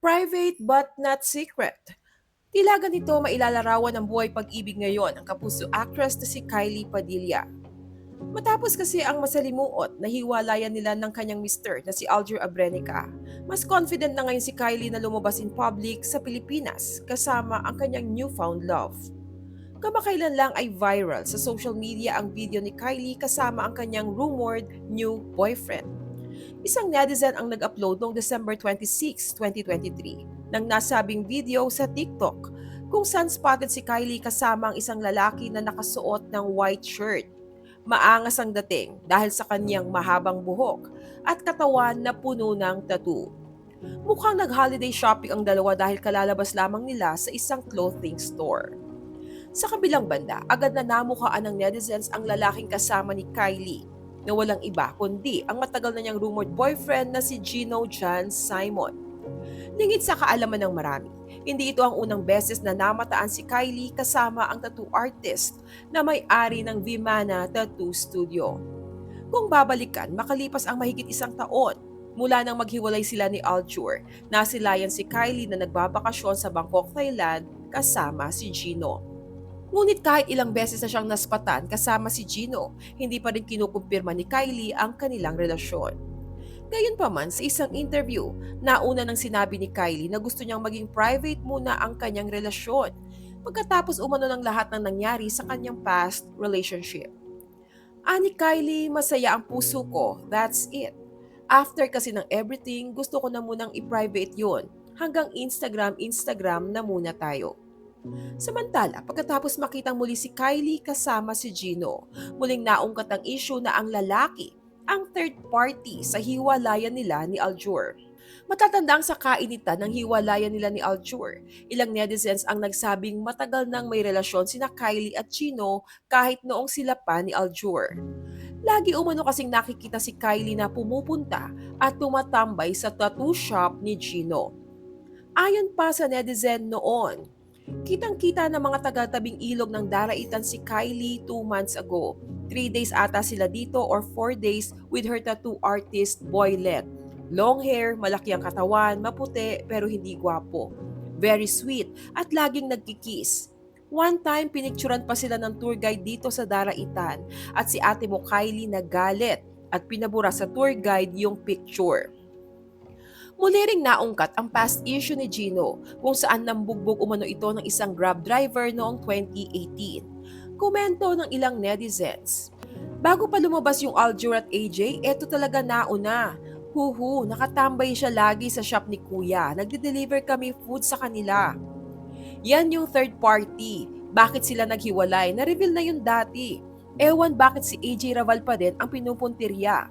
Private but not secret. Tila ganito mailalarawan ng buhay pag-ibig ngayon ang kapuso actress na si Kylie Padilla. Matapos kasi ang masalimuot na hiwalayan nila ng kanyang mister na si Alger Abrenica, mas confident na ngayon si Kylie na lumabas in public sa Pilipinas kasama ang kanyang newfound love. Kamakailan lang ay viral sa social media ang video ni Kylie kasama ang kanyang rumored new boyfriend. Isang netizen ang nag-upload noong December 26, 2023 ng nasabing video sa TikTok kung saan spotted si Kylie kasama ang isang lalaki na nakasuot ng white shirt. Maangas ang dating dahil sa kanyang mahabang buhok at katawan na puno ng tattoo. Mukhang nag-holiday shopping ang dalawa dahil kalalabas lamang nila sa isang clothing store. Sa kabilang banda, agad na namukhaan ng netizens ang lalaking kasama ni Kylie na walang iba kundi ang matagal na niyang rumored boyfriend na si Gino John Simon. Lingid sa kaalaman ng marami, hindi ito ang unang beses na namataan si Kylie kasama ang tattoo artist na may-ari ng Vimana Tattoo Studio. Kung babalikan, makalipas ang mahigit isang taon mula nang maghiwalay sila ni Aljur, nasilayan si Kylie na nagbabakasyon sa Bangkok, Thailand kasama si Gino. Ngunit kahit ilang beses na siyang naspatan kasama si Gino, hindi pa rin kinukumpirma ni Kylie ang kanilang relasyon. Gayunpaman, sa isang interview, nauna nang sinabi ni Kylie na gusto niyang maging private muna ang kanyang relasyon pagkatapos umano ng lahat ng nangyari sa kanyang past relationship. Ani Kylie, masaya ang puso ko, that's it. After kasi ng everything, gusto ko na munang i-private yun. Hanggang Instagram na muna tayo. Samantala, pagkatapos makitang muli si Kylie kasama si Gino, muling naungkat ang issue na ang lalaki ang third party sa hiwalayan nila ni Aljur. Matatandang sa kainitan ng hiwalayan nila ni Aljur, ilang netizens ang nagsabing matagal nang may relasyon sina Kylie at Gino kahit noong sila pa ni Aljur. Lagi umano kasing nakikita si Kylie na pumupunta at tumatambay sa tattoo shop ni Gino. Ayon pa sa netizen noon, kitang-kita ng mga taga-tabing ilog ng Daraitan si Kylie 2 months ago. 3 days ata sila dito or 4 days with her tattoo artist Boylet. Long hair, malaki ang katawan, maputi pero hindi gwapo. Very sweet at laging nagkikiss. One time, pinicturan pa sila ng tour guide dito sa Daraitan at si ate mo Kylie nagalit at pinabura sa tour guide yung picture. Muli ring naungkat ang past issue ni Gino kung saan nambugbog umano ito ng isang Grab driver noong 2018. Komento ng ilang netizens. Bago pa lumabas yung Aljur at AJ, eto talaga nauna. Huhu, nakatambay siya lagi sa shop ni Kuya. Nagde-deliver kami food sa kanila. Yan yung third party. Bakit sila naghiwalay? Na-reveal na yun dati. Ewan bakit si AJ Raval pa din ang pinupuntirya.